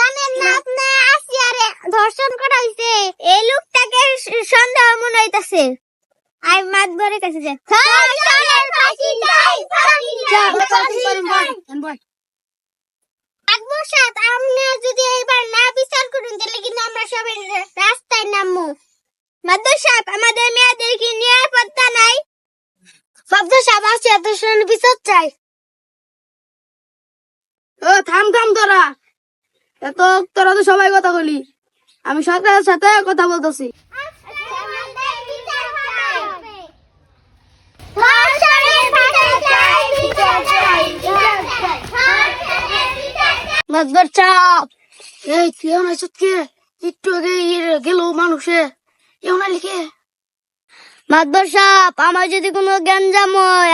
জানেন না আপনি আসিয়ারে ধর্ষণ করা হইছে, এই লোকটাকে সন্দেহ মনে হইতাছে। আই মাতবরের কাছে যাই। ধর্ষণের ফাঁসি চাই, ফাঁসি চাই, ফাঁসি চাই। আকবর সাহেব, আপনি যদি এবার না বিচার করুন তাহলে কিন্তু আমরা সবাই রাস্তায় নামবো। মাতবর সাহেব, আমাদের মেয়েদের কি নিরাপত্তা নাই? মাতবর সাহেব, আসিয়া ধর্ষণের বিচার চাই। ও থাম থাম তোরা তোরা তো সবাই কথা বলি, আমি সরকারের সাথে কথা বলতেছি। মাতবর সাহেব, এই কেউ নাই সত্যি একটু আগে গেল মানুষে কেউ না লিখে। মাতবর সাহেব, আমার যদি কোনো জ্ঞান জাম হয়